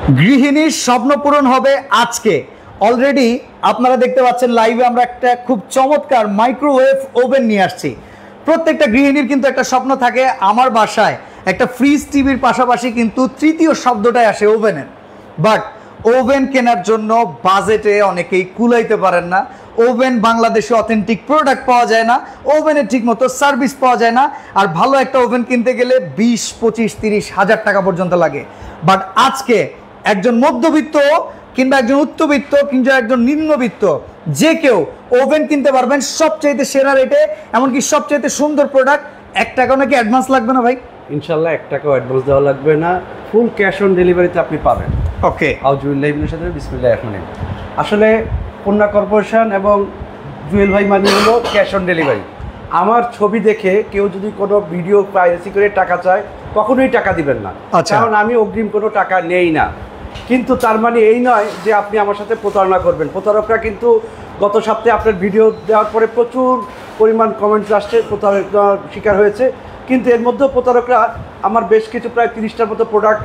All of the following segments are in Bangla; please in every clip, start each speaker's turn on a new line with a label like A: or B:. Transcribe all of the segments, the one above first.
A: গৃহিণীর স্বপ্ন পূরণ হবে আজকে। অলরেডি আপনারা দেখতে পাচ্ছেন লাইভে আমরা একটা খুব চমৎকার মাইক্রোওয়েভ ওভেন নিয়ে আসছি। প্রত্যেকটা গৃহিণীর কিন্তু একটা স্বপ্ন থাকে, আমার বাসায় একটা ফ্রিজ টিভির পাশাপাশি কিন্তু তৃতীয় শব্দটাই আসে ওভেনের। বাট ওভেন কেনার জন্য বাজেটে অনেকেই কুলাইতে পারেন না। ওভেন বাংলাদেশে অথেন্টিক প্রোডাক্ট পাওয়া যায় না, ওভেনের ঠিকমতো সার্ভিস পাওয়া যায় না, আর ভালো একটা ওভেন কিনতে গেলে 20, 25, 30 হাজার টাকা পর্যন্ত লাগে। বাট আজকে একজন মধ্যবিত্ত কিংবা একজন উচ্চবিত্ত কিংবা একজন নিম্নবিত্ত যে কেউ ওভেন কিনতে পারবেন সবচাইতে সেরা রেটে, এমনকি সবচাইতে সুন্দর প্রোডাক্ট। 1 টাকাও নাকি অ্যাডভান্স লাগবে না ভাই?
B: ইনশাল্লাহ 1 টাকাও অ্যাডভান্স দেওয়া লাগবে না, ফুল ক্যাশ অন ডেলিভারিতে আপনি পাবেন।
A: ওকে,
B: আউজুবিল্লাহিমিনাশ শাইতানির রাজিম, বিসমিল্লাহির রহমানির রহিম। আসলে কন্যা কর্পোরেশন এবং জুয়েল ভাই মানে হলো ক্যাশ অন ডেলিভারি। আমার ছবি দেখে কেউ যদি কোনো ভিডিও পাইরেসি করে টাকা চায় কখনোই টাকা দিবেন না, কারণ আমি অগ্রিম কোনো টাকা নেই না। কিন্তু তার মানে এই নয় যে আপনি আমার সাথে প্রতারণা করবেন। প্রতারকরা কিন্তু গত সপ্তাহে আপনার ভিডিও দেওয়ার পরে প্রচুর পরিমাণ কমেন্টস আসছে, প্রতারণার শিকার হয়েছে। কিন্তু এর মধ্যেও প্রতারকরা আমার বেশ কিছু প্রায় 30টার মতো প্রোডাক্ট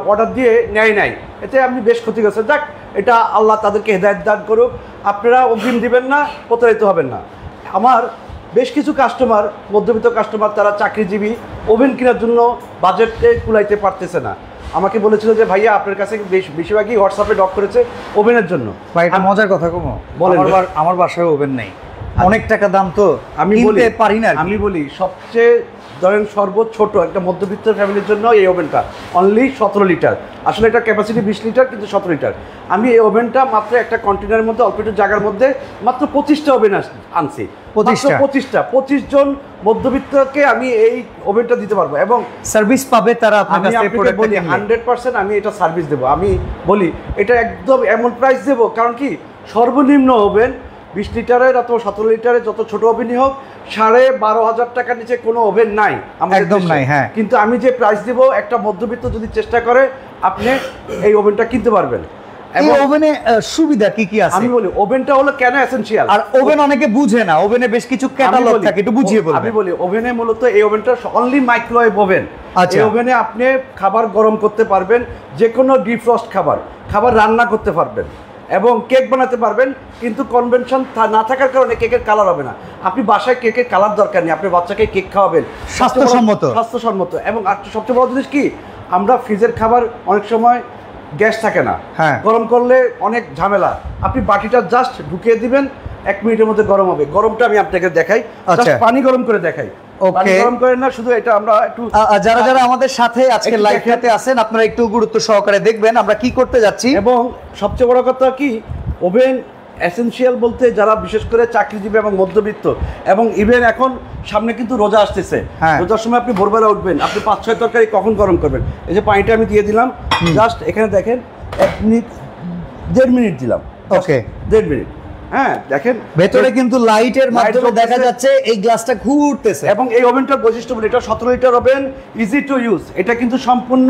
B: অর্ডার দিয়ে নেয় নাই, এতে আপনি বেশ ক্ষতিগ্রস্ত। যাক, এটা আল্লাহ তাদেরকে হেদায়েত দান করুক। আপনারা অগ্রিম দিবেন না, প্রতারিত হবেন না। আমার বেশ কিছু কাস্টমার, মধ্যবিত্ত কাস্টমার, তারা চাকরিজীবী, ওভেন কেনার জন্য বাজেটে কুলাইতে পারতেছে না। আমাকে বলেছিল যে ভাইয়া আপনার কাছে বেশিরভাগই হোয়াটসঅ্যাপে ডক করেছে ওভেনের জন্য।
A: ভাই এটা মজার কথা কমো, আমার বাসায় ওভেন নেই, অনেক টাকা দাম, তো আমি বলতে পারি না।
B: আমি বলি সবচেয়ে ধরেন সর্বোচ্চ ছোট একটা মধ্যবিত্ত ফ্যামিলির জন্য এই ওভেনটা অনলি 17 লিটার। আসলে এটা ক্যাপাসিটি 20 লিটার, কিন্তু 17 লিটার। আমি এই ওভেনটা মাত্র একটা কন্টেনারের মধ্যে অল্প একটু জায়গার মধ্যে মাত্র 25টা ওভেন আনছি। 25 জন মধ্যবিত্তকে আমি এই ওভেনটা দিতে পারবো এবং
A: সার্ভিস পাবে তারা। আপনার কাছে প্রোডাক্ট
B: বলি 100% আমি এটা সার্ভিস দেবো। আমি বলি এটা একদম এমন প্রাইস দেবো, কারণ কি সর্বনিম্ন ওভেন 20 লিটারের অথবা 17 লিটারের যত ছোট ওভেনই হোক 12,500 টাকার নিচে কোনো ওভেন নাই,
A: একদম নাই। হ্যাঁ,
B: কিন্তু আমি যে প্রাইস দেবো, একটা মধ্যবিত্ত যদি চেষ্টা করে আপনি এই ওভেনটা কিনতে পারবেন।
A: এই ওভেনে সুবিধা কি কি আছে?
B: আমি বলি ওভেনটা হলো কেন এসেনশিয়াল।
A: আর ওভেন অনেকে বুঝে না, ওভেনে বেশ কিছু ক্যাটালগ থাকে, একটু বুঝিয়ে বলবেন।
B: আমি বলি ওভেনে মূলত এই ওভেনটা অনলি মাইক্রোওয়েভ ওভেন। এই ওভেনে আপনি খাবার গরম করতে পারবেন, যে কোনো ডিফ্রস্ট খাবার রান্না করতে পারবেন এবং কেক বানাতে পারবেন। কিন্তু কনভেনশন না থাকার কারণে কেকের কালার হবে না। আপনি বাসায় কেকের কালার দরকার নেই, আপনি বাচ্চাকে কেক খাওয়াবেন স্বাস্থ্যসম্মত। এবং সবচেয়ে বড় জিনিস কি, আমরা ফ্রিজের খাবার অনেক সময় গ্যাস থাকে না, গরম করলে অনেক ঝামেলা। আপনি বাটিটা জাস্ট ঢুকিয়ে দিবেন, 1 মিনিটের মধ্যে গরম হবে। গরমটা আমি আপনাকে দেখাই, পানি গরম করে দেখাই।
A: ওকে,
B: গরম করেন না, শুধু এটা আমরা একটু
A: যারা যারা আমাদের সাথে আজকে লাইভটাতে আছেন আপনারা একটু গুরুত্ব সহকারে দেখবেন আমরা কি করতে যাচ্ছি।
B: এবং সবচেয়ে বড় কথা কি, ওভেন এসেনশিয়াল বলতে যারা বিশেষ করে চাকরিজীবী এবং মধ্যবিত্ত, এবং ইভেন এখন সামনে কিন্তু রোজা আসতেছে, রোজার সময় আপনি ভোরবেলা উঠবেন, আপনি 5-6 তরকারি কখন গরম করবেন? এই যে পানিটা আমি দিয়ে দিলাম, জাস্ট এখানে দেখেন 1 মিনিট 1.5 মিনিট দিলাম।
A: ওকে,
B: 1.5 মিনিট। হ্যাঁ, দেখেন
A: ভেতরে কিন্তু লাইটের মাধ্যমে দেখা যাচ্ছে এই গ্লাসটা ঘুরতেছে।
B: এবং এই ওভেনটার বৈশিষ্ট্য বলি, এটা 17 litre oven, easy to use. এটা কিন্তু সম্পূর্ণ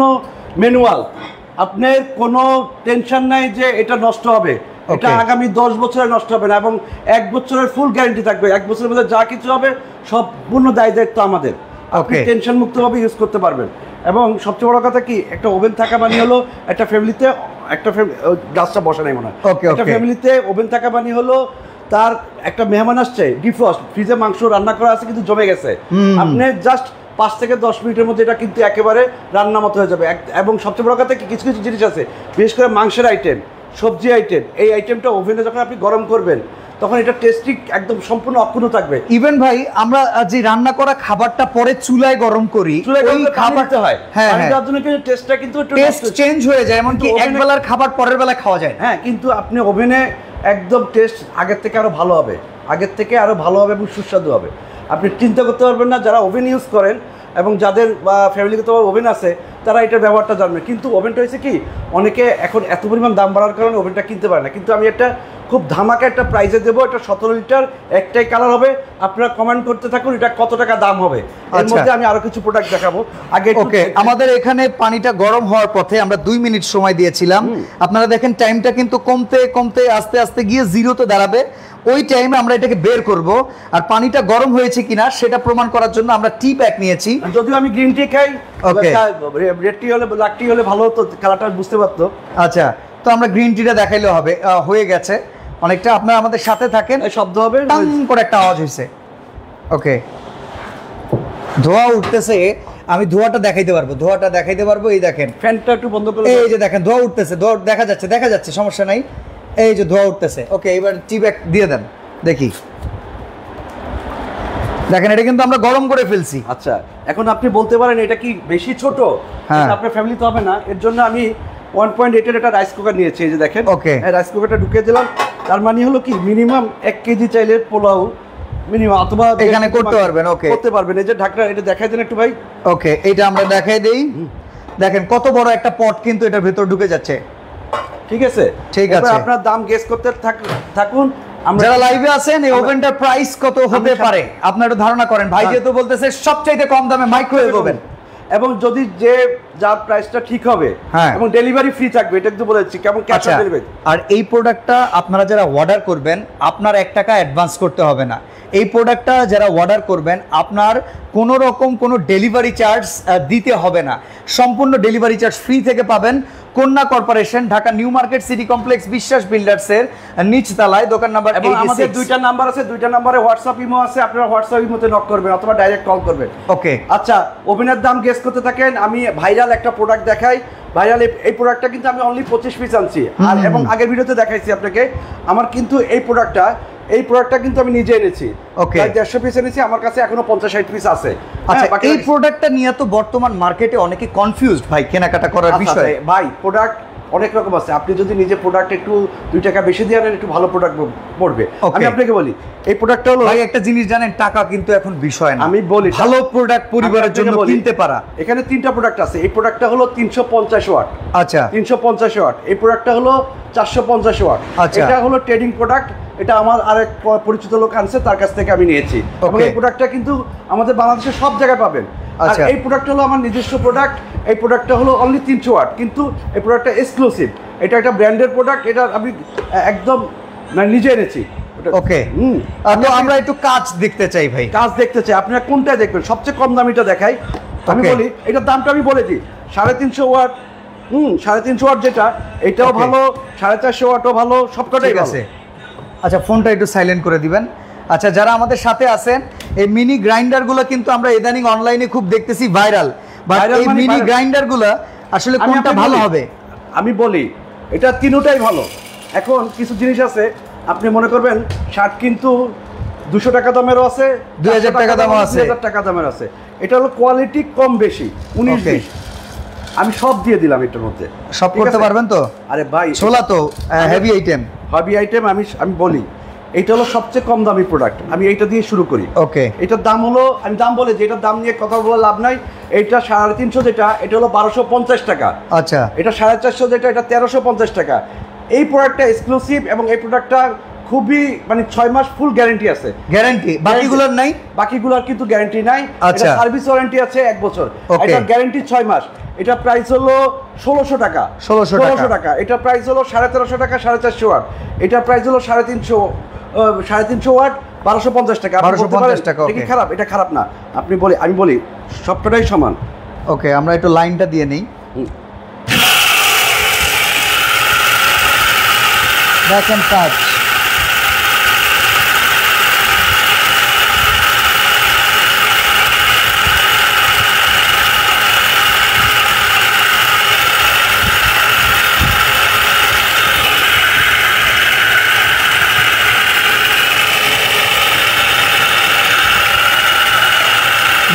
B: ম্যানুয়াল, আপনার কোনো টেনশন নাই যে এটা নষ্ট হবে। এটা আগামী 10 বছরে নষ্ট হবে না, এবং 1 বছরের ফুল গ্যারান্টি থাকবে। 1 বছরের মধ্যে যা কিছু হবে সম্পূর্ণ দায়িত্ব আমাদের। আপনি টেনশন মুক্তভাবে ইউজ করতে পারবেন। এবং সবচেয়ে বড় কথা কি, একটা ওভেন থাকা মানে হলো একটা ফ্যামিলিতে, একটা গ্লাসটা বসা নাই মনে হয়, একটা ফ্যামিলিতে ওভেন থাকা মানে হলো তার একটা মেহমান আসছে, ডিফ্রস্ট ফ্রিজে মাংস রান্না করা আছে কিন্তু জমে গেছে, আপনি জাস্ট 5 থেকে 10 মিনিটের মধ্যে এটা কিন্তু একেবারে রান্না মতো হয়ে যাবে। এবং সবচেয়ে বড় কথা কি, কিছু কিছু জিনিস আছে, বিশেষ করে মাংসের আইটেম, সবজি আইটেম, এই আইটেমটা ওভেনে যখন আপনি গরম করবেন তখন এটা টেস্টি একদম সম্পূর্ণ অক্ষুণ্ণ থাকবে।
A: ইভেন ভাই আমরা যে রান্না করা খাবারটা পরে চুলায় গরম করি,
B: ওই খাবারটা হয়, হ্যাঁ, তার জন্য কিন্তু টেস্টটা কিন্তু একটু
A: টেস্ট চেঞ্জ হয়ে যায়, এমনকি এক বেলার খাবার পরের বেলা খাওয়া যায়।
B: হ্যাঁ, কিন্তু আপনি ওভেনে একদম টেস্ট আগের থেকে আরো ভালো হবে, এবং সুস্বাদু হবে। আপনি চিন্তা করতে পারবেন না, যারা ওভেন ইউজ করেন এবং যাদের ফ্যামিলিগত ওভেন আছে তারা এটার ব্যবহারটা জানবে। কিন্তু ওভেনটা হয়েছে কি, অনেকে এখন এত পরিমাণ দাম বাড়ার কারণে ওভেনটা কিনতে পারে না। কিন্তু আমি একটা খুব ধামাকা একটা প্রাইজে দেবো। এটা 17 লিটার, একটাই কালার হবে। আপনারা কমেন্ট করতে থাকুন এটা কত টাকা দাম হবে। এর মধ্যে আমি আরো কিছু প্রোডাক্ট দেখাবো। আগে
A: ওকে, আমাদের এখানে পানিটা গরম হওয়ার পথে আমরা 2 মিনিট সময় দিয়েছিলাম। আপনারা দেখেন টাইমটা কিন্তু কমতে কমতে আস্তে আস্তে গিয়ে জিরোতে দাঁড়াবে। ওই টাইমে আমরা এটাকে বের করব, আর পানিটা গরম হয়েছে কিনা সেটা প্রমাণ করার জন্য আমরা টি প্যাক নিয়েছি।
B: যদিও আমি গ্রিন টি খাই,
A: ওকে,
B: রেড টি হলে ব্ল্যাক টি হলে ভালো হতো, কালারটা বুঝতে পারতো।
A: আচ্ছা, তো আমরা গ্রিন টিটা দেখাইলেও হবে। হয়ে গেছে অনেকটা। আপনারা আমাদের সাথে থাকেন,
B: শব্দ হবে,
A: টাং করে একটা আওয়াজ হয়েছে। ওকে, ধোঁয়া উঠতেছে। আমি ধোঁয়াটা দেখাইতে পারবো। এই দেখেন,
B: ফ্যানটা একটু বন্ধ করে,
A: এই যে দেখেন ধোঁয়া উঠতেছে, দেখা যাচ্ছে, সমস্যা নাই। এই যে ধোঁয়া উঠতেছে। ওকে, এবার টি ব্যাগ দিয়ে দেন দেখি। দেখেন এটা কিন্তু আমরা গরম করে ফেলছি।
B: আচ্ছা, এখন আপনি বলতে পারেন এটা কি বেশি ছোট?
A: হ্যাঁ,
B: আপনার ফ্যামিলি তো হবে না, এর জন্য আমি 1.8 এর একটা রাইস কুকার নিয়েছি। এই যে দেখেন,
A: ওকে,
B: রাইস কুকারটা ঢুকিয়ে দিলাম। তার মানে হলো কি মিনিমাম 1 কেজি চাইলে পোলাও মিনিমাম অথবা
A: এখানে করতে পারবেন। ওকে,
B: করতে পারবেন। এই যে ঢাকনা, এটা দেখাই দেন একটু ভাই।
A: ওকে, এটা আমরা দেখাই দেই। দেখেন কত বড় একটা পট কিন্তু এটার ভিতর ঢুকে যাচ্ছে।
B: ঠিক আছে,
A: ঠিক আছে।
B: আপনার দাম গেস করতে থাকুন।
A: যারা লাইভে আছেন, এই ওভেনটার প্রাইস কত হতে পারে আপনারা একটু ধারণা করেন। ভাই যেহেতু বলতেছে সবচাইতে কম দামে মাইক্রোওয়েভ ওভেন,
B: এবং যদি যার প্রাইসটা ঠিক হবে,
A: হ্যাঁ,
B: এবং ডেলিভারি ফ্রি থাকবে, এটা কিন্তু বলেছি কেমন ক্যাশ অন ডেলিভারি।
A: আর এই প্রোডাক্টটা আপনারা যারা অর্ডার করবেন, আপনার 1 টাকা অ্যাডভান্স করতে হবে না। এই প্রোডাক্টটা যারা অর্ডার করবেন, আপনার কোনো রকম কোনো ডেলিভারি চার্জ দিতে হবে না। সম্পূর্ণ ডেলিভারি চার্জ ফ্রি থেকে পাবেন। কন্যা corporation, Dhaka new market city complex, বিশ্বাস বিল্ডার্সের নিচতলায়, দোকান নাম্বার 86।
B: এবং আমাদের 2টা নাম্বার আছে, 2টা নাম্বারে হোয়াটসঅ্যাপ ইমো আছে। আপনারা হোয়াটসঅ্যাপ ইমোতে নক করবেন অথবা ডাইরেক্ট কল করবেন।
A: ওকে,
B: আচ্ছা, ওভেনের দাম গেস করতে থাকেন। আমি ভাইরাল একটা প্রোডাক্ট দেখাই। ভাইরাল এই প্রোডাক্টটা কিন্তু আমি অনলি 25 পিস আনছি, আর এবং আগের ভিডিওতে দেখাইছি আপনাকে। আমার কিন্তু এই প্রোডাক্টটা কিন্তু আমি নিজে এনেছি।
A: ওকে,
B: 150 পিস এনেছি, আমার কাছে এখনো 50-60 পিস আছে।
A: আচ্ছা, এই প্রোডাক্টটা নিয়ে তো বর্তমান মার্কেটে অনেকে কনফিউজড ভাই কেনাকাটা করার বিষয়ে।
B: ভাই প্রোডাক্ট অনেক রকম আছে। আপনি যদি নিজে প্রোডাক্ট একটু 2 টাকা বেশি দিয়ে আনেন, একটু ভালো প্রোডাক্ট পড়বে। আমি আপনাকে বলি, এই প্রোডাক্টটা হলো
A: ভাই, একটা জিনিস জানেন, টাকা কিন্তু এখন বিষয় না।
B: আমি বলি
A: ভালো প্রোডাক্ট পরিবারের জন্য কিনতে পারা।
B: এখানে 3টা প্রোডাক্ট আছে। এই প্রোডাক্টটা হলো 350 ওয়াট।
A: আচ্ছা,
B: 350 ওয়াট। এই প্রোডাক্টটা হলো 450 ওয়াট।
A: আচ্ছা,
B: এটা হলো ট্রেডিং প্রোডাক্ট। এটা আমার আরেক পরিচিত লোক আনছে, তার কাছ থেকে আমি নিয়েছি। এবং এই প্রোডাক্টটা কিন্তু আমাদের বাংলাদেশের সব জায়গায় পাবেন। আর এই প্রোডাক্টটা হলো আমার নিজস্ব প্রোডাক্ট। এই প্রোডাক্টটা হলো অনলি 300 ওয়াট, কিন্তু এই প্রোডাক্টটা এক্সক্লুসিভ। এটা একটা ব্র্যান্ডের প্রোডাক্ট। এটা আমি একদম নিজে এনেছি।
A: ওকে, তো আমরা একটু কাজ দেখতে চাই ভাই।
B: কাজ দেখতে চাই, আপনারা কোনটা দেখবেন? সবচেয়ে কম দামিটা দেখাই। আমি বলি, এটার দামটা আমি বলে দিই, 350 ওয়াট। 350 ওয়াট যেটা, এটাও ভালো, 450 ওয়াটও ভালো, সবকটাই আছে।
A: আচ্ছা, ফোনটা একটু সাইলেন্ট করে দিবেন। আচ্ছা, যারা আমাদের সাথে আছেন, এই মিনি গ্রাইন্ডারগুলো কিন্তু আমরা ইদানিং অনলাইনে খুব দেখতেছি ভাইরাল। এই মিনি গ্রাইন্ডারগুলো আসলে কোনটা ভালো হবে?
B: আমি বলি, এটা তিনটাই ভালো। এখন কিছু জিনিস আছে, আপনি মনে করবেন শার্ট কিন্তু 200 টাকা দামেরও আছে,
A: 2000 টাকা দামও আছে,
B: 2000 টাকা দামের আছে। এটা হলো কোয়ালিটি কম বেশি, 19-20 আমি সব দিয়ে দিলাম এটার মধ্যে।
A: সব করতে পারবেন তো?
B: আরে ভাই,
A: ছোলা তো হেভি আইটেম।
B: আমি বলি, এটা হলো সবচেয়ে কম দামি প্রোডাক্ট। আমি এইটা দিয়ে শুরু করি।
A: ওকে,
B: এটার দাম হলো, আমি দাম বলে যে এটার দাম নিয়ে কথা বলে লাভ নাই। এটা 350 যেটা, এটা হলো 1250 টাকা।
A: আচ্ছা,
B: এটা 450 যেটা, এটা 1350 টাকা। এই প্রোডাক্টটা এক্সক্লুসিভ, এবং এই প্রোডাক্টটা খুবই 6 মাস ফুল গ্যারান্টি আছে।
A: গ্যারান্টি বাকিগুলোর নাই?
B: বাকিগুলোর কিন্তু গ্যারান্টি নাই।
A: আচ্ছা,
B: সার্ভিস ওয়ারেন্টি আছে 1 বছর। এটা গ্যারান্টি 6 মাস। এটা প্রাইস হলো 1600 টাকা। 1600 টাকা। এটা প্রাইস হলো 1350 টাকা, 450 ওয়াট। এটা প্রাইস হলো 350 ওয়াট, 1250 টাকা।
A: 1250 টাকা।
B: এটা কি খারাপ? এটা খারাপ না। আমি বলি সবটাই সমান।
A: ওকে, আমরা একটু লাইনটা দিয়ে নেই। দেখেন কাজ।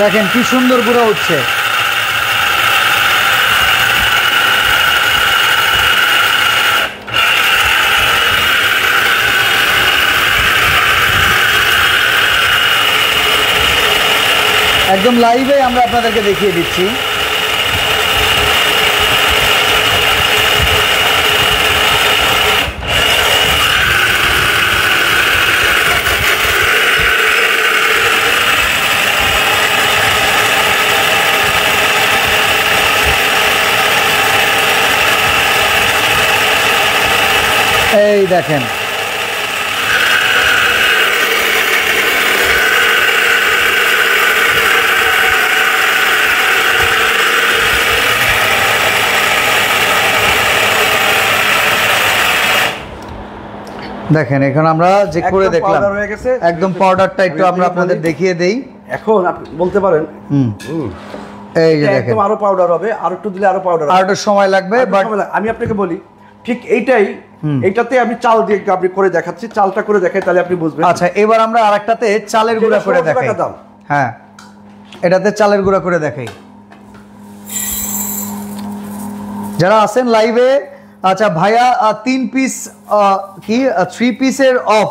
A: দেখেন কি সুন্দর গুঁড়ো উঠছে। একদম লাইভে আমরা আপনাদেরকে দেখিয়ে দিচ্ছি। এই দেখেন দেখেন এখানে আমরা যে করে দেখলাম একদম পাউডারটা একটু আমরা আপনাদের দেখিয়ে দেই।
B: এখন আপনি বলতে পারেন
A: এই যে দেখেন
B: আরো পাউডার হবে, আর একটু দিলে আরো পাউডার,
A: আর একটু সময় লাগবে, বাট
B: আমি আপনাকে বলি ঠিক এইটাতে আমি চাল দিয়ে আপনি করে দেখাচ্ছি, চালটা করে দেখাই তাহলে আপনি বুঝবেন।
A: আচ্ছা এবার আমরা আরেকটাতে চালের গুঁড়া করে দেখাই। হ্যাঁ এটাতে চালের গুঁড়া করে দেখাই যারা আছেন লাইভে। আচ্ছা ভাইয়া 3 পিস কি 3 পিসের অফ,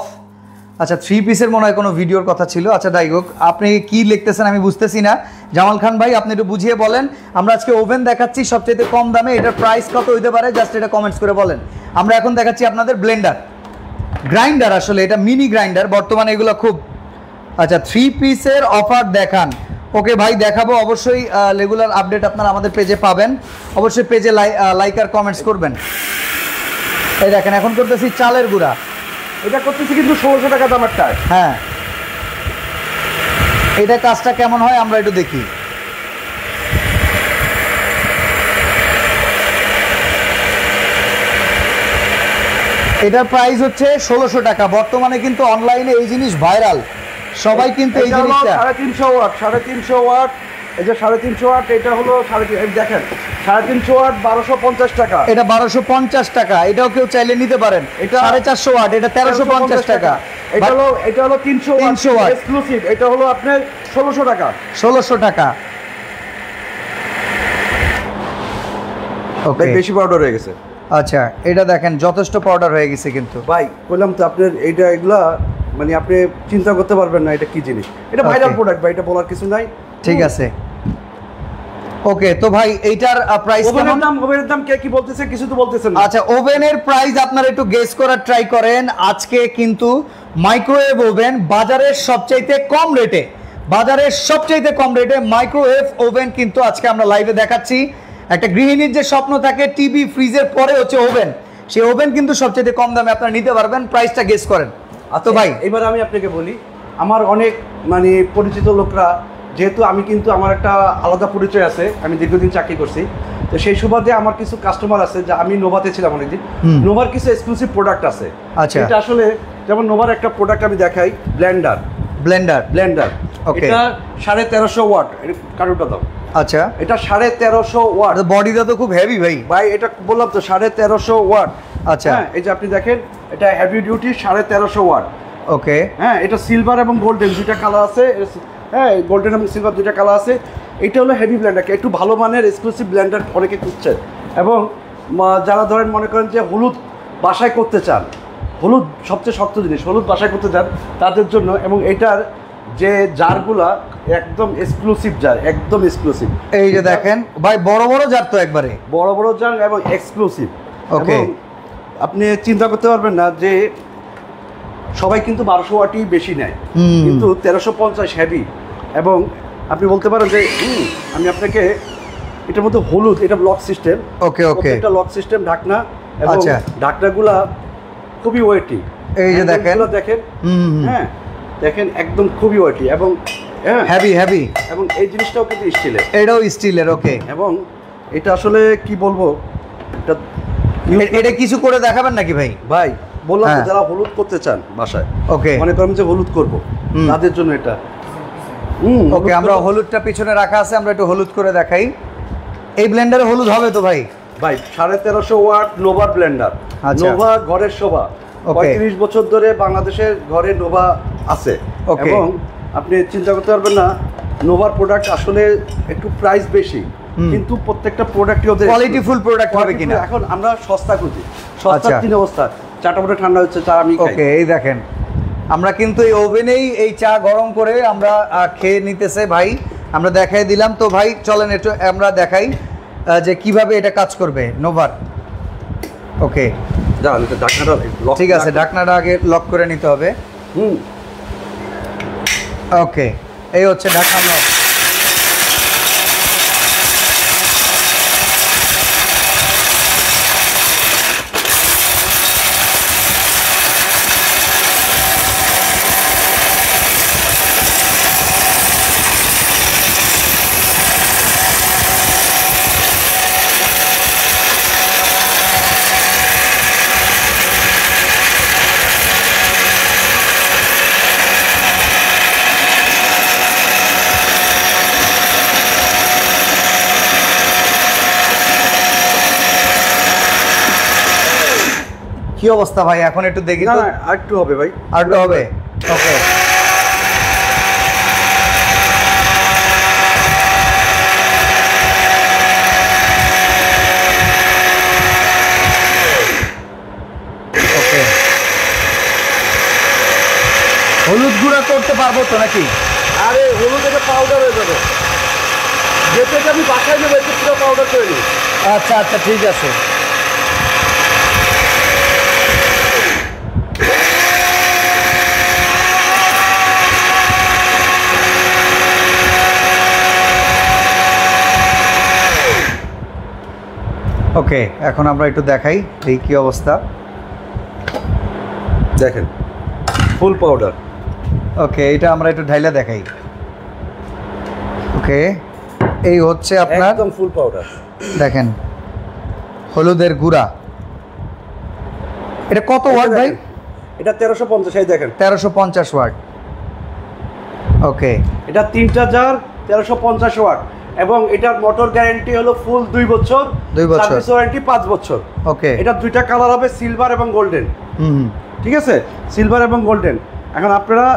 A: আচ্ছা 3 পিসের মনে হয় কোনো ভিডিওর কথা ছিল। আচ্ছা যাই হোক, আপনি কি লিখতেছেন আমি বুঝতেছি না। জামাল খান ভাই আপনি একটু বুঝিয়ে বলেন। আমরা আজকে ওভেন দেখাচ্ছি সবচেয়ে কম দামে, এটার প্রাইস কত হইতে পারে জাস্ট এটা কমেন্টস করে বলেন। আমরা এখন দেখাচ্ছি আপনাদের ব্লেন্ডার, গ্রাইন্ডার, আসলে এটা মিনি গ্রাইন্ডার বর্তমানে এগুলো খুব। আচ্ছা 3 পিসের অফার দেখান। ওকে ভাই দেখাবো অবশ্যই, রেগুলার আপডেট আপনারা আমাদের পেজে পাবেন, অবশ্যই পেজে লাইক আর কমেন্টস করবেন। এই দেখেন এখন করতেছি চালের গুঁড়া,
B: এটা করতেছি কিন্তু 1600 টাকা দামেরটা।
A: হ্যাঁ এটা কাজটা কেমন হয় আমরা একটু দেখি। এটার প্রাইস হচ্ছে 1600 টাকা। বর্তমানে কিন্তু অনলাইনে এই জিনিস ভাইরাল, সবাই কিন্তু এই জিনিসটা
B: 350 ওয়াট, 350 ওয়াট, এই যে 350 ওয়াট, এটা হলো দেখেন 350 ওয়াট 1250 টাকা,
A: এটা 1250 টাকা। এটাও কেউ চাইলে নিতে পারেন। এটা 450 ওয়াট, এটা 1350 টাকা।
B: এটা হলো 300 ওয়াট এক্সক্লুসিভ, এটা হলো আপনার 1600 টাকা।
A: 1600 টাকা। ওকে
B: বেশি পাউডার হয়ে গেছে।
A: আচ্ছা এটা দেখেন যথেষ্ট পাউডার হয়ে গেছে কিন্তু
B: ভাই বললাম তো আপনার এগুলা মানে আপনি চিন্তা করতে পারবেন না এটা কি জিনিস। এটা ভাইরাল প্রোডাক্ট ভাই, এটা বলার কিছু নাই।
A: ঠিক আছে ওকে। তো ভাই এইটার প্রাইস কেমন?
B: ওভেনের দাম কে কি বলতেছে কিছু তো বলতেছেন না।
A: আচ্ছা ওভেনের প্রাইস আপনারা একটু গেস করার ট্রাই করেন। আজকে কিন্তু মাইক্রোওয়েভ ওভেন বাজারের সবচাইতে কম রেটে, মাইক্রোওয়েভ ওভেন কিন্তু আজকে আমরা লাইভে দেখাচ্ছি। একটা গৃহিণীর যে স্বপ্ন থাকে টিভি ফ্রিজের পরে হচ্ছে ওভেন, সেই ওভেন কিন্তু সবচাইতে কম দামে আপনারা নিতে পারবেন। প্রাইসটা গেস করেন।
B: তো ভাই এবার আমি আপনাকে বলি, আমার অনেক মানে পরিচিত লোকরা, যেহেতু আমি কিন্তু আমার একটা আলাদা পরিচয় আছে, আমি দীর্ঘদিন চাকরি করছি, তো সেই সুবাদে আমার কিছু কাস্টমার আছে, যা আমি নোভাতে ছিলাম অনেকদিন, নোভার কিছু এক্সক্লুসিভ প্রোডাক্ট আছে।
A: আচ্ছা
B: এটা আসলে যেমন নোভার একটা প্রোডাক্ট আমি দেখাই, ব্লেন্ডার। এটা 1350 ওয়াট, কারোটা দাও।
A: আচ্ছা
B: এটা 1350 ওয়াট,
A: বডিটা তো খুব হেভি ভাই।
B: এটা বললাম তো 1350 ওয়াট।
A: আচ্ছা
B: এই যে আপনি দেখেন এটা হেভি ডিউটি 1350 ওয়াট।
A: ওকে
B: হ্যাঁ এটা সিলভার এবং গোল্ডেন দুইটা কালার আছে। হ্যাঁ গোল্ডেন এবং সিলভার দুইটা কালার আছে। এটা হলো হেভি ব্লেন্ডার, একটু ভালো মানের এক্সক্লুসিভ ব্লেন্ডার অনেকে খুঁজছেন, এবং যারা ধরেন মনে করেন যে হলুদ বাসায় করতে চান, হলুদ সবচেয়ে শক্ত জিনিস, হলুদ বাসায় করতে চান তাদের জন্য। এবং এটার যে জারগুলা একদম এক্সক্লুসিভ জার, একদম এক্সক্লুসিভ।
A: এই যে দেখেন ভাই বড় বড় জার, তো একবারে
B: বড় বড় জার এবং এক্সক্লুসিভ।
A: ওকে
B: আপনি চিন্তা করতে পারবেন না যে সবাই কিন্তু 1200 ওয়াটই বেশি নেয়, কিন্তু 1350 হেভি। এবং আপনি বলতে পারেন যে আমি আপনাকে এটার মধ্যে হলুদ, এটা লক সিস্টেম।
A: ওকে
B: এটা লক সিস্টেম ঢাকনা, এবং ঢাকনাগুলা খুবই ওয়েটি।
A: এই যে দেখেন
B: হ্যাঁ দেখেন একদম খুবই ওয়েটি এবং
A: হেভি,
B: এবং এই জিনিসটাও কিন্তু স্টিলের,
A: এটাও স্টিলের। ওকে
B: এবং এটা আসলে কি বলবো,
A: এটা কিছু করে দেখাবেন নাকি ভাই?
B: বললাম যারা হলুদ করতে চান বাসায়,
A: ওকে
B: মনে করেন যে হলুদ করব, তাদের জন্য এটা।
A: ওকে আমরা হলুদটা পিছনে রাখা আছে, আমরা একটু হলুদ করে দেখাই। এই ব্লেন্ডারে হলুদ হবে তো ভাই?
B: 1350 ওয়াট নোভা ব্লেন্ডার। নোভা ঘরের শোভা, 35 বছর ধরে বাংলাদেশের ঘরে নোভা আছে। এবং আপনি চিন্তা করতে পারবেন না, নোভার প্রোডাক্ট আসলে একটু প্রাইস বেশি, কিন্তু প্রত্যেকটা প্রোডাক্টই ওদের
A: কোয়ালিটিফুল প্রোডাক্ট হবে কিনা।
B: এখন আমরা সস্তা খুঁজি, সস্তার তিন অবস্থা। চাটা মোটে ঠান্ডা হচ্ছে, চা আমি খাই।
A: ওকে এই দেখেন আমরা কিন্তু এই ওভেনেই এই চা গরম করে আমরা খেয়ে নিতেছে ভাই, আমরা দেখাই দিলাম। তো ভাই চলেন একটু আমরা দেখাই যে কিভাবে এটা কাজ করবে নোভার। ওকে
B: ঢাকনাটা
A: ঠিক আছে, ঢাকনাটা আগে লক করে নিতে হবে। ওকে এই হচ্ছে ঢাকনা লক। কি অবস্থা ভাই এখন একটু দেখি
B: না
A: তো।
B: আর একটু হবে ভাই,
A: আর একটু হবে, ওকে। ওকে, হলুদ গুঁড়া করতে পারবো তো নাকি?
B: আরে হলুদ এটা পাউডার হয়ে যাবে, যেটা আমি বাসায় নেবো একটু পুরো পাউডার করে নিই।
A: আচ্ছা আচ্ছা ঠিক আছে। ওকে, এখন আমরা একটু দেখাই এই কি অবস্থা।
B: দেখেন ফুল পাউডার।
A: ওকে, এটা আমরা একটু ঢাইলা দেখাই। ওকে, এই হচ্ছে আপনার
B: একদম ফুল পাউডার।
A: দেখেন হলুদের গুঁড়া। এটা কত ওয়াট ভাই?
B: এটা 1350, এই দেখেন
A: 1350 ওয়াট। ওকে,
B: এটা 3টা জার 1350 ওয়াট, এবং এটার মোটর গ্যারান্টি হলো ফুল 2 বছর,
A: 2 বছর,
B: সার্ভিস ওয়ারেন্টি 5 বছর।
A: ওকে,
B: এটা দুইটা কালার হবে, সিলভার এবং গোল্ডেন।
A: হুম,
B: ঠিক আছে, সিলভার এবং গোল্ডেন। এখন আপনারা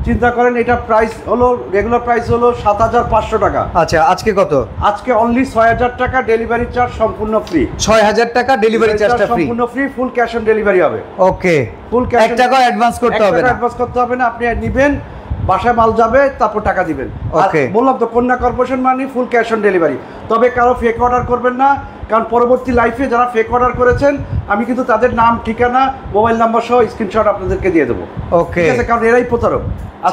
B: চিন্তা করেন, এটা প্রাইস হলো, রেগুলার প্রাইস হলো 7500 টাকা।
A: আচ্ছা, আজকে কত?
B: আজকে অনলি 6000 টাকা, ডেলিভারি চার্জ সম্পূর্ণ ফ্রি।
A: 6000 টাকা ডেলিভারি চার্জটা ফ্রি,
B: সম্পূর্ণ free, full cash on delivery হবে।
A: ওকে,
B: ফুল ক্যাশ,
A: 1 টাকা অ্যাডভান্স করতে হবে না?
B: অ্যাডভান্স করতে হবে না, আপনি নেবেন, বাসায় মাল যাবে, তারপর টাকা দিবেন।
A: ওকে,
B: বললাম তো কন্যা কর্পোরেশন মানে ফুল ক্যাশ অন ডেলিভারি। তবে কারো ফেক অর্ডার করবেন না, কারণ পরবর্তী লাইফে যারা ফেক অর্ডার করেছেন আমি কিন্তু তাদের নাম, ঠিকানা, মোবাইল নাম্বার সহ স্ক্রিনশট আপনাদেরকে দিয়ে দেবো।
A: ওকে,
B: ঠিক আছে, কারণ এরাই প্রতারক।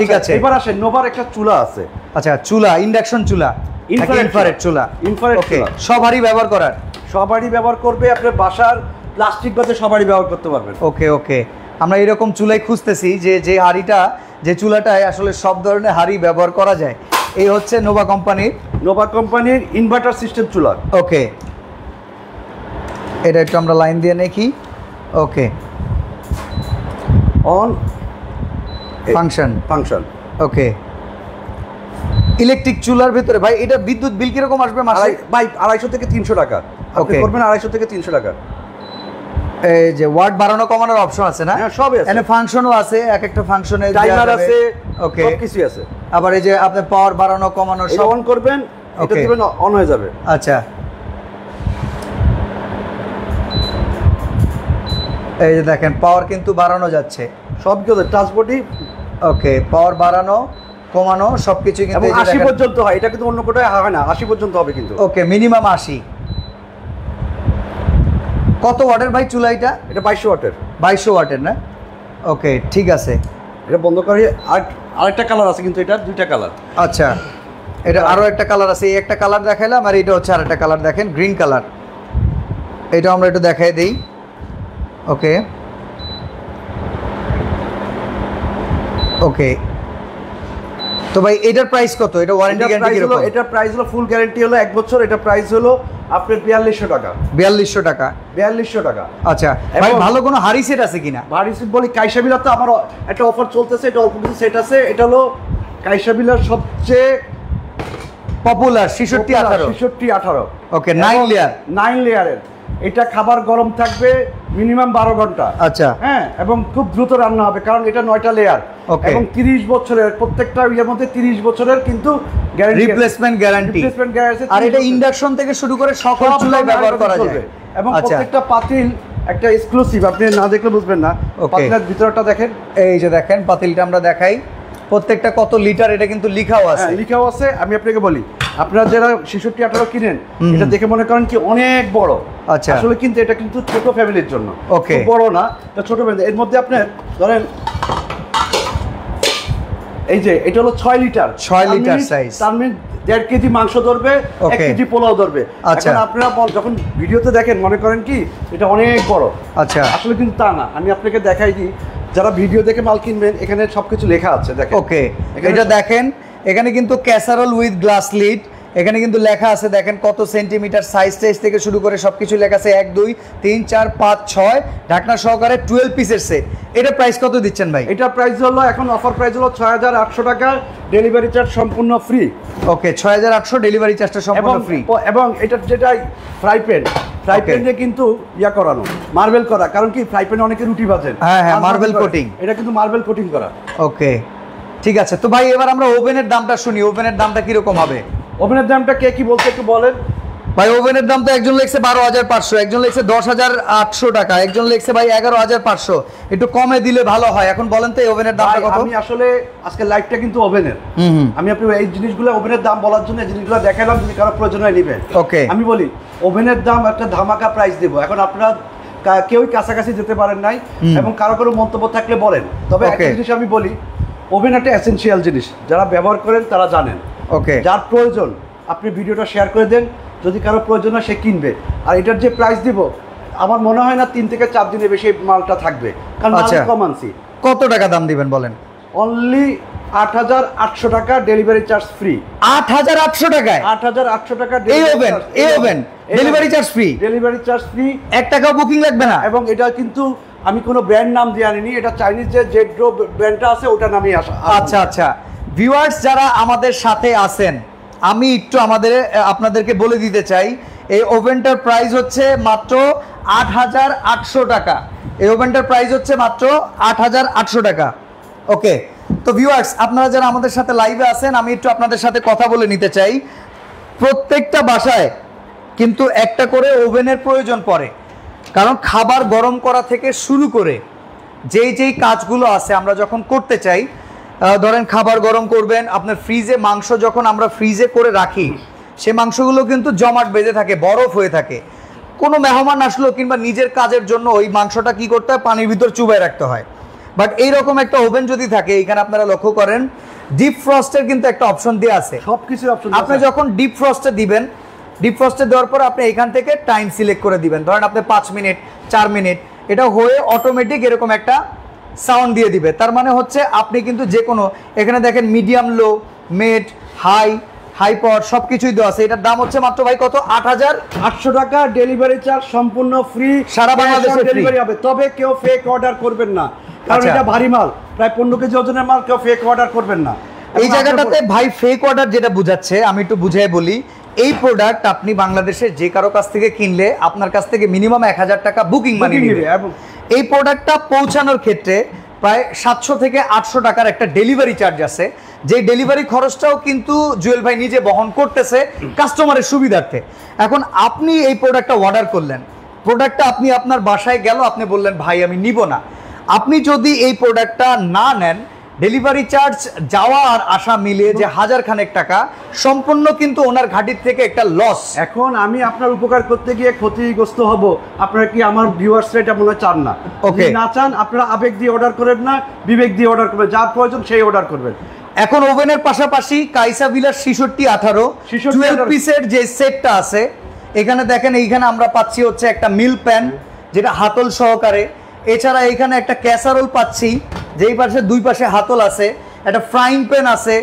A: ঠিক আছে,
B: এবার আসেন, নোভার একটা চুলা আছে।
A: আচ্ছা, চুলা ইন্ডাকশন চুলা, ইনফ্রারেড চুলা,
B: ইনফ্রারেড চুলা
A: সবারই ব্যবহার করার,
B: সবারই ব্যবহার করবে, আপনার বাসার প্লাস্টিক বাদে সবারই ব্যবহার করতে পারবেন।
A: ওকে ওকে, আমরা এরকম চুলাই খুঁজতেছি যে হাঁড়িটা, যে চুলাটায় আসলে সব ধরনের হাঁড়ি ব্যবহার করা যায়। এই হচ্ছে নোভা কোম্পানির
B: ইনভার্টার সিস্টেম চুলা।
A: ওকে, এটা একটু আমরা লাইন দিয়ে দেখি। ওকে,
B: অন
A: ফাংশন। ওকে, ইলেকট্রিক চুলার ভিতরে ভাই এটা বিদ্যুৎ বিল কিরকম আসবে মাসে?
B: ভাই 250 থেকে 300 টাকা। আপনি করবেন 250 থেকে 300 টাকা।
A: এই যে ওয়াট বাড়ানো কমানোর অপশন আছে না?
B: হ্যাঁ, সবই আছে।
A: এখানে ফাংশনও আছে, এক একটা ফাংশনে
B: টাইমার আছে,
A: ওকে,
B: সব কিছু আছে।
A: আবার এই যে আপনি পাওয়ার বাড়ানো কমানো
B: সব অন করবেন, এটা দিবেন, অন হয়ে যাবে।
A: আচ্ছা, এই যে দেখেন পাওয়ার কিন্তু বাড়ানো যাচ্ছে,
B: সব কিছু ট্রান্সপোর্টই।
A: ওকে, পাওয়ার বাড়ানো কমানো সবকিছু কিন্তু
B: 80 পর্যন্ত হয়, এটা কিন্তু অন্য কোথায় হয় না, 80 পর্যন্ত হবে কিন্তু।
A: ওকে, মিনিমাম 80। কত ওয়াটের ভাই চুলা এটা?
B: এটা 2200 ওয়াটের।
A: 2200 ওয়াটের না? ওকে, ঠিক আছে।
B: এটা বন্ধ করে আরেকটা কালার আছে, কিন্তু এটা দুইটা কালার।
A: আচ্ছা, এটা আরো একটা কালার আছে, এই একটা কালার দেখাইলাম, আর এটা হচ্ছে আরেকটা কালার, দেখেন গ্রিন কালার। এটা আমরা একটু দেখাই দেই। ওকে ওকে, তো ভাই এটার প্রাইস কত? এটা ওয়ারেন্টি গ্যারান্টি কিরকম?
B: এটা প্রাইস হলো, ফুল গ্যারান্টি হলো 1 বছর। এটা প্রাইস হলো আপনার 4200 টাকা।
A: 4200 টাকা?
B: 4200 টাকা।
A: আচ্ছা ভাই, ভালো কোনো হাড়ি সেট আছে কিনা?
B: হাড়ি সেট বলি, কাইসাবিলাতে আমার একটা অফার চলতেছে, এটা অল্প কিছু সেট আছে। এটা হলো কাইসাবিলার সবচেয়ে
A: পপুলার 6618। ওকে,
B: 9 লেয়ারের। এটা খাবার গরম থাকবে মিনিমাম 12 ঘন্টা।
A: আচ্ছা,
B: হ্যাঁ, এবং খুব দ্রুত রান্না হবে, কারণ এটা 9টা লেয়ার এবং 30 বছরের, প্রত্যেকটা ইয়ের মধ্যে 30 বছরের কিন্তু গ্যারান্টি,
A: রিপ্লেসমেন্ট গ্যারান্টি। আর এটা ইন্ডাকশন থেকে শুরু করে সকল চুলায় ব্যবহার করা যায়।
B: এবং প্রত্যেকটা পাতিল একটা এক্সক্লুসিভ, আপনি না দেখলে বুঝবেন না। পাতিলের ভিতরটা দেখেন,
A: এই যে দেখেন পাতিলটা আমরা দেখাই, প্রত্যেকটা কত লিটার এটা কিন্তু লিখাও আছে।
B: হ্যাঁ, লিখাও আছে। আমি আপনাকে বলি, আপনারা যারা 6618 কিনেন, এটা দেখে মনে করেন কি অনেক বড়।
A: আচ্ছা,
B: আসলে কিন্তু এটা কিন্তু ছোট ফ্যামিলির জন্য,
A: ওকে,
B: বড় না, এটা ছোট ফ্যামিলি। এর মধ্যে আপনার ধরেন, এই যে এটা হলো 6 লিটার
A: সাইজ,
B: তার মানে 1.5 কেজি মাংস ধরবে, 1 কেজি পোলাও ধরবে। এখন আপনারা যখন ভিডিওতে দেখেন মনে করেন কি এটা অনেক বড়।
A: আচ্ছা,
B: আসলে কিন্তু তা না। আমি আপনাকে দেখাই দিই, যারা ভিডিও দেখে মাল কিনবেন, এখানে সবকিছু লেখা আছে, দেখেন।
A: ওকে, এটা দেখেন, এখানে কিন্তু ক্যাসারোল উইথ গ্লাস লিড, এখানে কিন্তু লেখা আছে, দেখেন কত সেন্টিমিটার সাইজ থেকে শুরু করে সবকিছু লেখা আছে, 1 2 3 4 5 6 ঢাকনা সহকারে 12 পিসের সেট। এটা প্রাইস কত দিচ্ছেন ভাই?
B: এটা প্রাইস হলো, এখন অফার প্রাইস হলো 6800 টাকা, ডেলিভারি চার্জ সম্পূর্ণ ফ্রি।
A: ওকে, 6800 ডেলিভারি চার্জটা সম্পূর্ণ ফ্রি।
B: এবং এটা যেটা ফ্রাই ফ্রাই প্যানে কিন্তু ইয়া করানো, মার্বেল করা, কারণ কি ফ্রাই প্যানে অনেকে রুটি ভাজেন,
A: হ্যাঁ হ্যাঁ মার্বেল কোটিং,
B: এটা কিন্তু মার্বেল কোটিং করা।
A: ওকে ঠিক আছে। তো ভাই এবার আমরা ওভেনের দামটা শুনি, ওভেনের দামটা কিরকম হবে?
B: ওভেনের দামটা কে কি বলতে একটু বলেন
A: ভাই। ওভেনের দাম তো একজন লিখছে 12,500, একজন লিখছে 10,800 টাকা, একজন লিখছে ভাই 11,500, একটু কমে দিলে ভালো হয়। এখন বলেন তো এই ওভেনের দামটা কত?
B: আমি আসলে আজকে লাইভটা কিন্তু ওভেনের, আমি আপনি এই জিনিসগুলো ওভেনের দাম বলার জন্য এই জিনিসগুলো দেখালাম, যদি কারো প্রয়োজন হয় নেবেন।
A: ওকে
B: আমি বলি ওভেনের দাম একটা ধামাকা প্রাইস দেবো, এখন আপনারা কেউই কাছাকাছি যেতে পারেন নাই, এবং কারো কোনো মন্তব্য থাকলে বলেন। তবে একটা জিনিস আমি বলি, ওভেন একটা এসেনশিয়াল জিনিস, যারা ব্যবহার করেন তারা জানেন।
A: ওকে, যার
B: প্রয়োজন আপনি ভিডিওটা শেয়ার করে দেন, যদি কারো প্রয়োজন হয় সে কিনবে। আর এটার যে প্রাইস দিব, আমার মনে হয় না 3 থেকে 4 দিনে বেশি মালটা থাকবে, কারণ মাল কম আনছি।
A: কত টাকা দাম দিবেন বলেন?
B: অনলি 8,800 টাকা, ডেলিভারি চার্জ ফ্রি।
A: 8,800 টাকায়?
B: 8,800 টাকা
A: এই oven delivery charge free?
B: Delivery charge free,
A: 1 টাকাও বুকিং লাগবে না।
B: এবং এটা কিন্তু আমি কোনো ব্র্যান্ড নাম দিয়ে আনিনি, এটা চাইনিজ যে জেড্রো ব্র্যান্ডটা আছে ওটা নামই আসা।
A: আচ্ছা আচ্ছা, ভিউয়ার্স যারা আমাদের সাথে আছেন, আমি একটু আপনাদেরকে বলে দিতে চাই, এই ওভেনটার প্রাইস হচ্ছে মাত্র 8,800 টাকা। এই ওভেনটার প্রাইস হচ্ছে মাত্র 8,800 টাকা। ওকে, তো ভিউয়ার্স আপনারা যারা আমাদের সাথে লাইভে আছেন, আমি একটু আপনাদের সাথে কথা বলে নিতে চাই। প্রত্যেকটা বাসায় কিন্তু একটা করে ওভেনের প্রয়োজন পড়ে, কারণ খাবার গরম করা থেকে শুরু করে যেই কাজগুলো আছে আমরা যখন করতে চাই, ধরেন খাবার গরম করবেন, আপনার ফ্রিজে মাংস যখন আমরা ফ্রিজে করে রাখি, সে মাংসগুলো কিন্তু জমাট বেঁধে থাকে, বরফ হয়ে থাকে। কোনো মেহমান আসলো কিংবা নিজের কাজের জন্য ওই মাংসটা কি করতে হয়, পানির ভিতর চুবাই রাখতে হয়। বাট এইরকম একটা ওভেন যদি থাকে, এখানে আপনারা লক্ষ্য করেন ডিপ ফ্রস্টের কিন্তু একটা অপশন দেওয়া আছে,
B: সব কিছুর অপশন।
A: আপনি যখন ডিপ ফ্রস্টে দিবেন, ডিপ ফ্রস্টে দেওয়ার পর আপনি এখান থেকে টাইম সিলেক্ট করে দিবেন, ধরেন আপনি 5 মিনিট 4 মিনিট, এটা হয়ে অটোমেটিক এরকম একটা সাউন্ড দিয়ে দিবে। তার মানে হচ্ছে আপনি কিন্তু যে কোনো, এখানে দেখেন মিডিয়াম, লো, মিড, হাই পাওয়ার সব কিছুই দেওয়া আছে। এটার দাম হচ্ছে মাত্র ভাই কত?
B: 8,800 টাকা, ডেলিভারি চার্জ সম্পূর্ণ ফ্রি,
A: সারা বাংলাদেশে
B: ডেলিভারি হবে। তবে কেউ ফেক অর্ডার করবেন না, কারণ এটা ভারী মাল, প্রায় 15 কেজি ওজনের মাল, কেউ ফেক অর্ডার করবেন না।
A: এই জায়গাটাতে ভাই ফেক অর্ডার যেটা বুঝাচ্ছে, আমি একটু বুঝাই বলি। এই প্রোডাক্ট আপনি বাংলাদেশের যে কারো কাছ থেকে কিনলে আপনার কাছ থেকে মিনিমাম 1,000 টাকা বুকিং মানি নেবে, এবং এই প্রোডাক্টটা পৌঁছানোর ক্ষেত্রে প্রায় 700 থেকে 800 টাকার একটা ডেলিভারি চার্জ আছে, যে ডেলিভারি খরচটাও কিন্তু জুয়েল ভাই নিজে বহন করতেছে কাস্টমারের সুবিধার্থে। এখন আপনি এই প্রোডাক্টটা অর্ডার করলেন, প্রোডাক্টটা আপনি আপনার বাসায় গেল, আপনি বললেন ভাই আমি নিব না। আপনি যদি এই প্রোডাক্টটা না নেন, ডেলিভারি চার্জ যাওয়া আর আসা মিলিয়ে যে 1000 খানেক টাকা সম্পূর্ণ কিন্তু ওনার ঘাটির থেকে একটা লস।
B: এখন আমি আপনার উপকার করতে গিয়ে ক্ষতিগ্রস্ত হব, আপনারা কি আমার ভিউয়ার্সরা এটা মনে চান না?
A: ওকে,
B: না চান, আপনারা আবেগ দিয়ে অর্ডার করেন না, বিবেক দিয়ে অর্ডার করবেন, যার প্রয়োজন সেই অর্ডার করবেন।
A: এখন ওভেনের পাশাপাশি কাইসা বিলাস 6618 12 পিসের যে সেটটা আছে, এখানে দেখেন, এইখানে আমরা পাচ্ছি হচ্ছে একটা মিল প্যান যেটা হাতল সহকারে, এছাড়া এখানে একটা ক্যাসারোল পাচ্ছি, যেই পাশে 2 পাশে হাতল আছে, একটা ফ্রাইং প্যান আছে,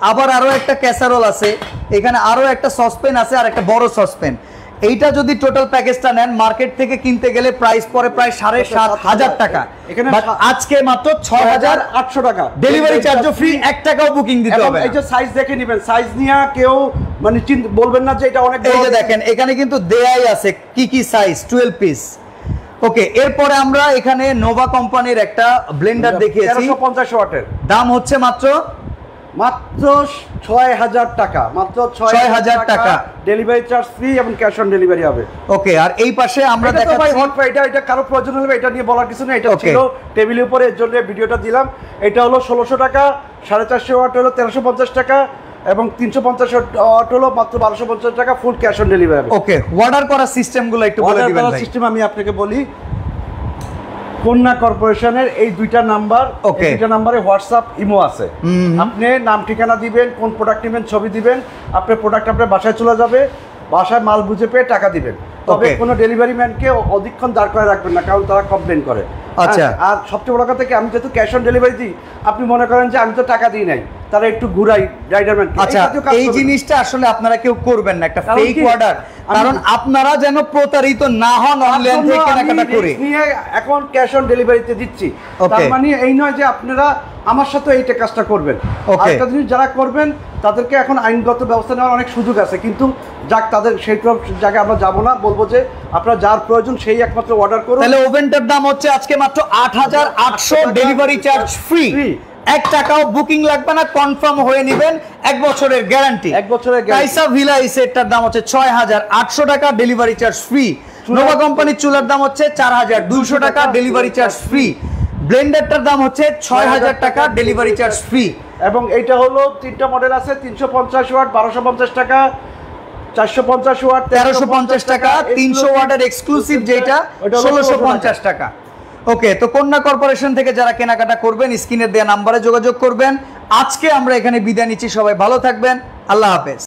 A: আবার আরও একটা ক্যাসারোল আছে, এখানে আরও একটা সসপ্যান আছে, আর একটা বড় সসপ্যান। এইটা যদি টোটাল প্যাকেজটা নেন, মার্কেট থেকে কিনতে গেলে প্রাইস পড়ে প্রায় 7,500 টাকা, এখানে আজকে মাত্র 6,800 টাকা, ডেলিভারি চার্জও ফ্রি, 1 টাকাও বুকিং দিতে হবে।
B: এই যে সাইজ দেখে নেবেন, সাইজ নিয়ে কেউ মানে বলবেন না যে এটা অনেক।
A: এই যে দেখেন এখানে কিন্তু দেয়াই আছে কি কি সাইজ, 12 পিস। ওকে, এরপরে আমরা এখানে নোভা কোম্পানির একটা ব্লেন্ডার দেখিয়েছি,
B: 1350 ওয়াটের,
A: দাম হচ্ছে মাত্র
B: 6,000 টাকা, মাত্র 6,000 টাকা, ডেলিভারি চার্জ ফ্রি এবং ক্যাশ অন ডেলিভারি হবে।
A: ওকে, আর এই পাশে আমরা দেখাচ্ছি,
B: এটা কারো প্রয়োজন হলে এটা নিয়ে বলার কিছু নেই, এটা ছিল টেবিলের উপরে, এর জন্য ভিডিওটা দিলাম। এটা হলো 1600 টাকা, 450 ওয়াট হলো 1350 টাকা, এবং 350 ওয়াট হলো মাত্র 1250 টাকা, full cash on delivery.
A: Okay, order করার সিস্টেমগুলো একটু বলে দিবেন ভাই।
B: সিস্টেম আমি আপনাকে বলি, কন্যা কর্পোরেশনের এই 2টা নাম্বার, এই 2টা নাম্বারে হোয়াটসঅ্যাপ ইমো আছে। আপনি নাম ঠিকানা দিবেন, কোন প্রোডাক্ট নেবেন ছবি দিবেন, আপনার প্রোডাক্ট আপনার বাসায় চলে যাবে, বাসায় মাল বুঝে পেয়ে টাকা দিবেন। তবে কোনো ডেলিভারি ম্যানকে অধিকক্ষণ দাঁড় করে রাখবেন না, কারণ তারা কমপ্লেন করে।
A: আচ্ছা,
B: আর সবচেয়ে বড় কথা কি, আমি যেহেতু ক্যাশ অন ডেলিভারি দিই, আপনি মনে করেন যে আমি তো টাকা দিই নাই, তারা একটু ঘুরাই রাইডারম্যান।
A: আচ্ছা, এই জিনিসটা আসলে আপনারা কেউ করবেন না, একটা
B: কারণ
A: ফেক
B: কি?
A: অর্ডার, কারণ আপনারা যেন প্রতারিত না হন অনলাইন থেকে কেনাকাটা করে।
B: নিয়ে এখন ক্যাশ অন ডেলিভারিতে দিচ্ছি, তার মানে এই নয় যে আপনারা আমার সাথে এইটা কাজটা করবেন। আরেকটা জিনিস, যারা করবেন তাদেরকে এখন আইনগত ব্যবস্থা নেওয়ার অনেক সুযোগ আছে, কিন্তু যাক তাদের সেই জায়গায় আমরা যাবো না, বলবো যে আপনারা যার প্রয়োজন সেই একমাত্র অর্ডার করুন।
A: তাহলে ওভেনটার দাম হচ্ছে আজকে মাত্র ৮৮০০, ডেলিভারি চার্জ ফ্রি, 1 টাকাও বুকিং লাগবে না, কনফার্ম হয়ে নেবেন, 1 বছরের গ্যারান্টি।
B: 1 বছরের
A: কাইসা ভিলা এই সেটটার দাম হচ্ছে ৬৮০০ টাকা, ডেলিভারি চার্জ ফ্রি। নোভা কোম্পানির চুলার দাম হচ্ছে ৪২০০ টাকা, ডেলিভারি চার্জ ফ্রি। ব্লেন্ডারটার দাম হচ্ছে ৬০০০ টাকা, ডেলিভারি চার্জ ফ্রি।
B: এবং এইটা হলো 3টা মডেল আছে, 350 ওয়াট 1250 টাকা, 450 ওয়াট
A: 1350 টাকা, 300 ওয়াটের এক্সক্লুসিভ যেটা 1650 টাকা। ওকে, তো কন্যা কর্পোরেশন থেকে যারা কেনাকাটা করবেন স্ক্রিনে দেওয়া নাম্বারে যোগাযোগ করবেন। আজকে আমরা এখানে বিদায় নিচ্ছি, সবাই ভালো থাকবেন, আল্লাহ হাফেজ।